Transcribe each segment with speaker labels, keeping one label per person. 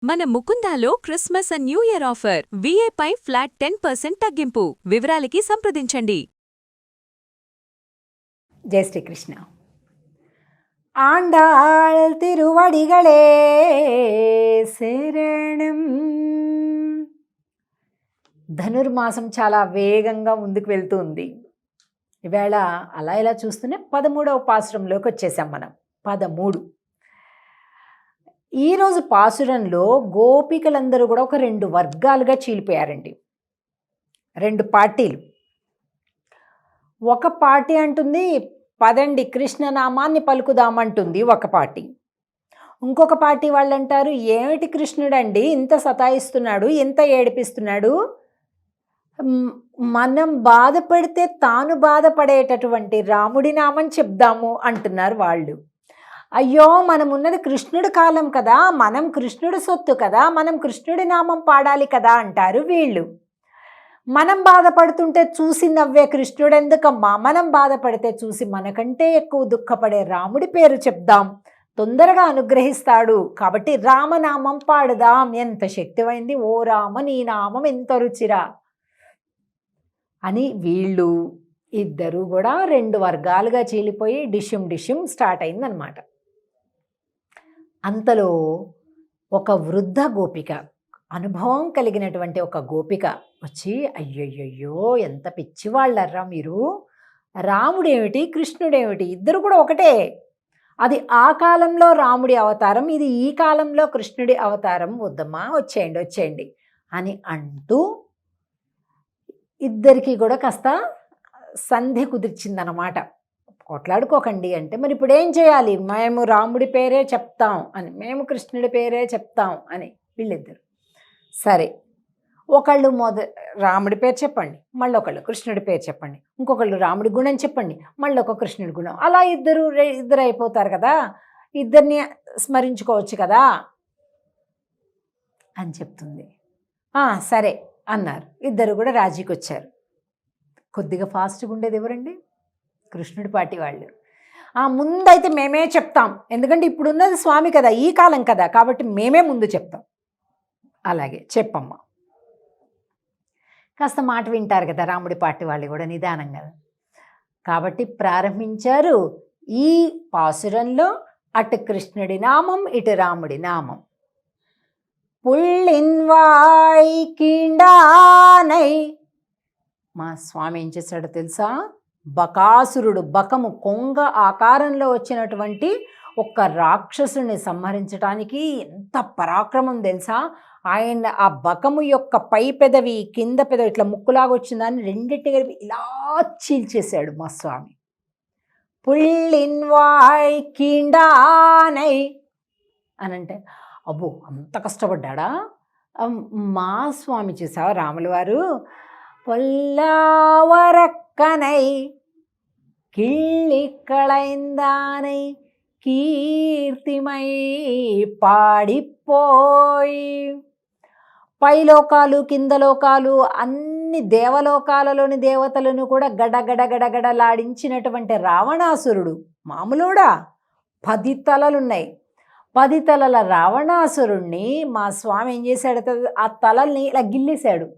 Speaker 1: మన ముకుందాలో Christmas and New Year offer విఏపై ఫ్లాట్ 10% తగ్గింపు. వివరాలకి సంప్రదించండి.
Speaker 2: జై శ్రీకృష్ణ. ఆండాళ్ తిరువడిగళే శరణం. ధనుర్మాసం చాలా వేగంగా ముందుకు వెళ్తూ ఉంది. ఈవేళ అలా ఇలా చూస్తూనే 13వ పాసురంలోకి వచ్చేసాం మనం. 13. ఈరోజు పాసురంలో గోపికలందరూ కూడా ఒక 2 వర్గాలుగా చీలిపోయారండి. 2 పార్టీలు. ఒక పార్టీ అంటుంది పదండి కృష్ణనామాన్ని పలుకుదామంటుంది ఒక పార్టీ. ఇంకొక పార్టీ వాళ్ళు అంటారు ఏమిటి కృష్ణుడండి ఇంత సతాయిస్తున్నాడు, ఇంత ఏడిపిస్తున్నాడు, మనం బాధపడితే తాను బాధపడేటటువంటి రాముడి నామం చెప్దాము అంటున్నారు వాళ్ళు. అయ్యో మనం ఉన్నది కృష్ణుడి కాలం కదా, మనం కృష్ణుడి సొత్తు కదా, మనం కృష్ణుడి నామం పాడాలి కదా అంటారు వీళ్ళు. మనం బాధపడుతుంటే చూసి నవ్వే కృష్ణుడు ఎందుకమ్మా, మనం బాధపడితే చూసి మనకంటే ఎక్కువ దుఃఖపడే రాముడి పేరు చెప్దాం, తొందరగా అనుగ్రహిస్తాడు, కాబట్టి రామనామం పాడుదాం. ఎంత శక్తివైంది, ఓ రామ నీ నామం ఎంత రుచిరా అని వీళ్ళు ఇద్దరు కూడా 2 వర్గాలుగా చీలిపోయి డిషిం డిషిం స్టార్ట్ అయిందనమాట. అంతలో ఒక వృద్ధ గోపిక, అనుభవం కలిగినటువంటి ఒక గోపిక వచ్చి అయ్యయ్యో ఎంత పిచ్చివాళ్ళర్రా మీరు, రాముడేమిటి కృష్ణుడేమిటి ఇద్దరు కూడా ఒకటే, అది ఆ కాలంలో రాముడి అవతారం, ఇది ఈ కాలంలో కృష్ణుడి అవతారం, వద్దమ్మా వచ్చేయండి వచ్చేయండి అని అంటూ ఇద్దరికి కూడా కాస్త సంధి కుదిర్చిందనమాట. కొట్లాడుకోకండి అంటే మరి ఇప్పుడు ఏం చేయాలి, మేము రాముడి పేరే చెప్తాం అని, మేము కృష్ణుడి పేరే చెప్తాం అని వీళ్ళిద్దరు. సరే ఒకళ్ళు రాముడి పేరు చెప్పండి, మళ్ళీ ఒకళ్ళు కృష్ణుడి పేరు చెప్పండి, ఇంకొకళ్ళు రాముడి గుణం చెప్పండి, మళ్ళీ ఒక కృష్ణుడి గుణం, అలా ఇద్దరు అయిపోతారు కదా, ఇద్దరిని స్మరించుకోవచ్చు కదా అని చెప్తుంది. సరే అన్నారు. ఇద్దరు కూడా రాజీకి వచ్చారు. కొద్దిగా ఫాస్ట్గా ఉండేది ఎవరండి, కృష్ణుడి పార్టీ వాళ్ళు. ముందైతే మేమే చెప్తాం, ఎందుకంటే ఇప్పుడున్నది స్వామి కదా, ఈ కాలం కదా, కాబట్టి మేమే ముందు చెప్తాం. అలాగే చెప్పమ్మా. కాస్త మాట వింటారు కదా రాముడి పార్టీ వాళ్ళు కూడా నిదానంగా. కాబట్టి ప్రారంభించారు ఈ పాసురంలో అటు కృష్ణుడి నామం ఇటు రాముడి నామం. పుళ్ళిన్వాయ్ కీండానై. మా స్వామి ఏం చేశాడో తెలుసా, బకాసురుడు, బకము కొంగ ఆకారంలో వచ్చినటువంటి ఒక రాక్షసుని సంహరించడానికి ఎంత పరాక్రమం తెలుసా. ఆయన ఆ బకము యొక్క పై పెదవి కింద పెదవి ఇట్లా ముక్కులాగా వచ్చిందని రెండింటి కలిపి ఇలా చీల్చేశాడు మా స్వామి. పుళ్ళిన్వాయ్ కీండానై అని అంటే అబ్బో అంత కష్టపడ్డా. మా స్వామి చూసావా రాముల వారు, పొల్లావరక్కనై கிள்ளிக்களைந்தானை కీర్తిమై పాడిపోయి. పైలోకాలు కింద లోకాలు అన్ని దేవలోకాలలోని దేవతలను కూడా గడగడగడగడలాడించినటువంటి రావణాసురుడు మామూలుడా 10 తలలున్నాయి. 10 తలల రావణాసురుణ్ణి మా స్వామి ఏం చేశాడు, ఆ తలల్ని ఇలా గిల్లేశాడు.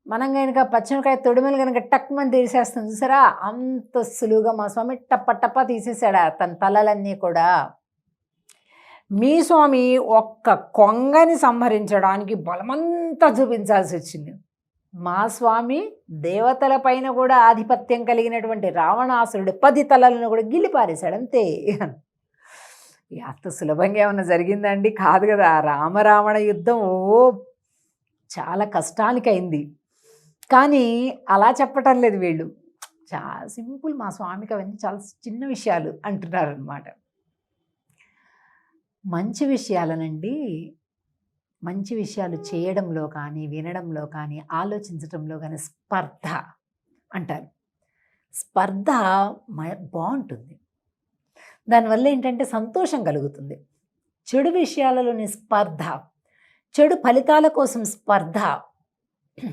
Speaker 2: మనం కనుక పచ్చిమిరకాయ తొడిమలు కనుక టక్మని తీసేస్తాం చూసారా, అంత సులువుగా మా స్వామి టప్ప తీసేశాడు తన తలలన్నీ కూడా. మీ స్వామి ఒక్క కొంగని సంహరించడానికి బలమంతా చూపించాల్సి వచ్చింది. మా స్వామి దేవతల పైన కూడా ఆధిపత్యం కలిగినటువంటి రావణాసురుడు 10 తలలను కూడా గిల్లిపారేశాడు అంతే. అంత సులభంగా ఏమన్నా జరిగిందండి, కాదు కదా. రామరావణ యుద్ధం చాలా కష్టానికి అయింది. కానీ అలా చెప్పటం లేదు వీళ్ళు, చాలా సింపుల్. మా స్వామికి అవన్నీ చాలా చిన్న విషయాలు అంటున్నారనమాట. మంచి విషయాలనండి, మంచి విషయాలు చేయడంలో కానీ వినడంలో కానీ ఆలోచించడంలో కానీ స్పర్ధ అంటారు. స్పర్ధ బాగుంటుంది, దానివల్ల ఏంటంటే సంతోషం కలుగుతుంది. చెడు విషయాలలోని స్పర్ధ, చెడు ఫలితాల కోసం స్పర్ధ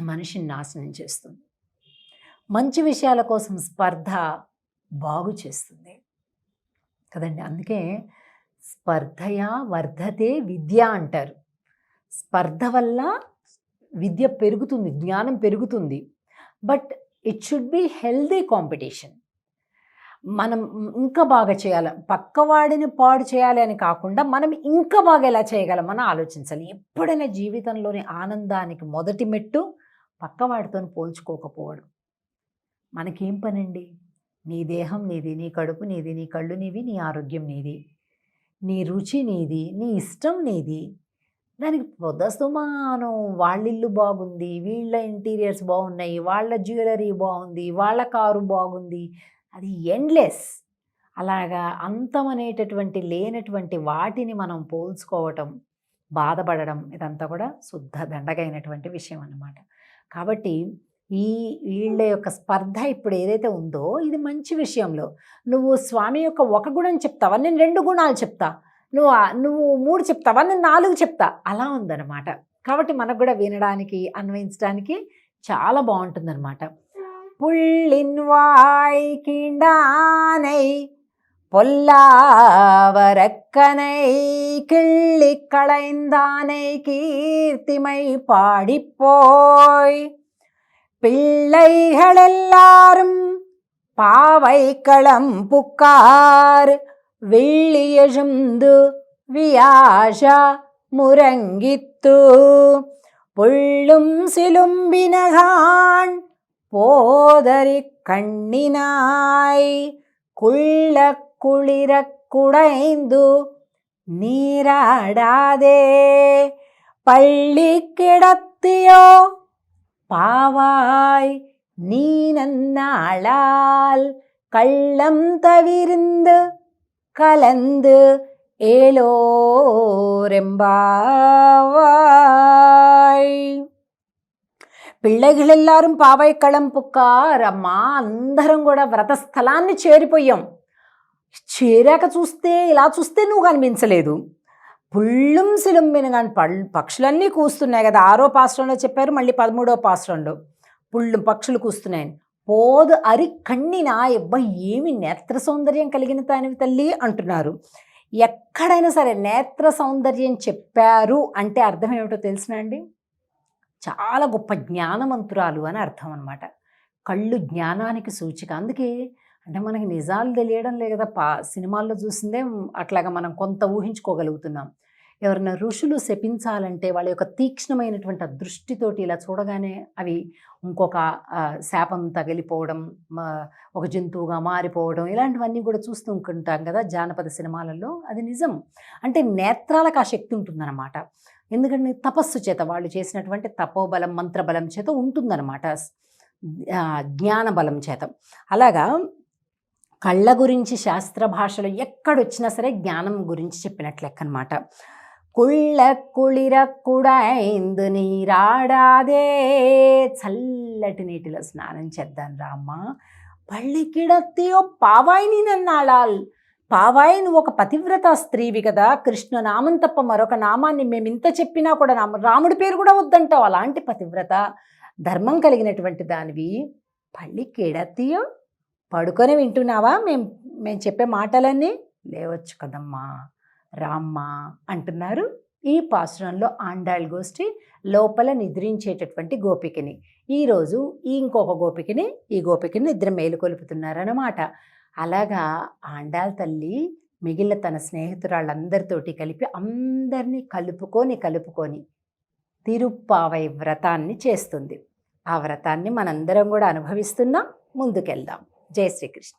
Speaker 2: మనిషిని నాశనం చేస్తుంది. మంచి విషయాల కోసం స్పర్ధ బాగు చేస్తుంది కదండి. అందుకే స్పర్ధయా వర్ధతే విద్య అంటారు. స్పర్ధ వల్ల విద్య పెరుగుతుంది, జ్ఞానం పెరుగుతుంది. But it should be healthy competition. మనం ఇంకా బాగా చేయాలి, పక్కవాడిని పాడు చేయాలి అని కాకుండా మనం ఇంకా బాగా ఎలా చేయగలం అని ఆలోచించాలి. ఎప్పుడైనా జీవితంలోని ఆనందానికి మొదటి మెట్టు పక్కవాడితో పోల్చుకోకపోవడం. మనకేం పనండి? నీ దేహం నీది, నీ కడుపు నీది, నీ కళ్ళు నీవి, నీ ఆరోగ్యం నీది, నీ రుచి నీది, నీ ఇష్టం నీది. దానికి పొదస్తమానం వాళ్ళ ఇల్లు బాగుంది, వీళ్ళ ఇంటీరియర్స్ బాగున్నాయి, వాళ్ళ జ్యువెలరీ బాగుంది, వాళ్ళ కారు బాగుంది, అది ఎండ్లెస్. అలాగా అంతం అనేటటువంటి లేనటువంటి వాటిని మనం పోల్చుకోవటం, బాధపడడం, ఇదంతా కూడా శుద్ధ దండగైనటువంటి విషయం అన్నమాట. కాబట్టి వీళ్ళ యొక్క స్పర్ధ ఇప్పుడు ఏదైతే ఉందో ఇది మంచి విషయంలో. నువ్వు స్వామి యొక్క ఒక గుణం చెప్తావా, నేను 2 గుణాలు చెప్తా, నువ్వు 3 చెప్తావా, నేను 4 చెప్తా, అలా ఉందన్నమాట. కాబట్టి మనకు కూడా వినడానికి, అన్వయించడానికి చాలా బాగుంటుందన్నమాట. புள்ளின் வாய் கீண்டானை பொல்லாவரக்கனை கிள்ளி களைந்தானை கீர்த்திமை பாடிப்போய் பிள்ளைகள் எல்லாரும் பாவை களம் புக்கார் வெள்ளியழுந்து வியாஷ முரங்கித்து புள்ளும் சிலும்பினகான் போதரி கண்ணினாய் குள்ள குளிர குடைந்து நீராடாதே பள்ளி கிடத்தியோ பாவாய் நீ நன்னாளால் கள்ளம் தவிர்ந்து கலந்து ஏலோரெம்பாவாய். పిల్లలు ఎల్లారం పావై కళం పుక్కార్. అమ్మా, అందరం కూడా వ్రతస్థలాన్ని చేరిపోయాం. చేరాక చూస్తే ఇలా చూస్తే నువ్వు కనిపించలేదు. పుళ్ళుం సిలుంబిన కానీ పక్షులన్నీ కూస్తున్నాయి కదా, 6వ పాశ్రంలో చెప్పారు, మళ్ళీ 13వ పాశ్రంలో పుళ్ళు పక్షులు కూస్తున్నాయని. పోదు అరి కಣ್ಣಿన అబ్బాయి ఏమి నేత్ర సౌందర్యం కలిగిన దానివి తల్లి అంటున్నారు. ఎక్కడైనా సరే నేత్ర సౌందర్యం చెప్పారు అంటే అర్థం ఏమిటో తెలిసినా అండి? చాలా గొప్ప జ్ఞానవంతురాలు అని అర్థం అనమాట. కళ్ళు జ్ఞానానికి సూచిక. అందుకే అంటే మనకి నిజాలు తెలియడం లేదు కదా, సినిమాల్లో చూసిందే అట్లాగా మనం కొంత ఊహించుకోగలుగుతున్నాం. ఎవరైనా ఋషులు శపించాలంటే వాళ్ళ యొక్క తీక్ష్ణమైనటువంటి దృష్టితోటి ఇలా చూడగానే అవి ఇంకొక శాపం తగిలిపోవడం, ఒక జంతువుగా మారిపోవడం, ఇలాంటివన్నీ కూడా చూస్తూ ఉంటాం కదా జానపద సినిమాలలో. అది నిజం. అంటే నేత్రాలకు ఆ శక్తి ఉంటుందన్నమాట. ఎందుకంటే తపస్సు చేత వాళ్ళు చేసినటువంటి తపోబలం, మంత్రబలం చేత ఉంటుందన్నమాట, జ్ఞాన బలం చేత. అలాగా కళ్ళ గురించి శాస్త్ర భాషలో ఎక్కడొచ్చినా సరే జ్ఞానం గురించి చెప్పినట్లు లెక్క అనమాట. కుళ్ళ కుళిర కుడైందు నీరాడాదే, చల్లటి నీటిలో స్నానం చేద్దాం రామ్మ. పళ్ళికిడత్తియో పావాయిని నన్నాళాల్. పావాయి, నువ్వు ఒక పతివ్రత స్త్రీవి కదా, కృష్ణ నామం తప్ప మరొక నామాన్ని మేము ఇంత చెప్పినా కూడా రాముడి పేరు కూడా వద్దంటావు. అలాంటి పతివ్రత, ధర్మం కలిగినటువంటి దానివి. పళ్ళికిడత్తియో, పడుకొని వింటున్నావా మేము చెప్పే మాటలన్నీ? లేవచ్చు కదమ్మా రామ్మ అంటున్నారు. ఈ పాశ్రంలో ఆండాళ్ గోష్ఠి లోపల నిద్రించేటటువంటి గోపికని ఈరోజు ఇంకొక గోపికని, ఈ గోపికని నిద్ర మేలుకొలుపుతున్నారన్నమాట. అలాగా ఆండాళ్ తల్లి మిగిలిన తన స్నేహితురాళ్ళందరితోటి కలిపి అందరినీ కలుపుకొని తిరుప్పావై వ్రతాన్ని చేస్తుంది. ఆ వ్రతాన్ని మనందరం కూడా అనుభవిస్తున్నాం. ముందుకెళ్దాం. జై శ్రీకృష్ణ.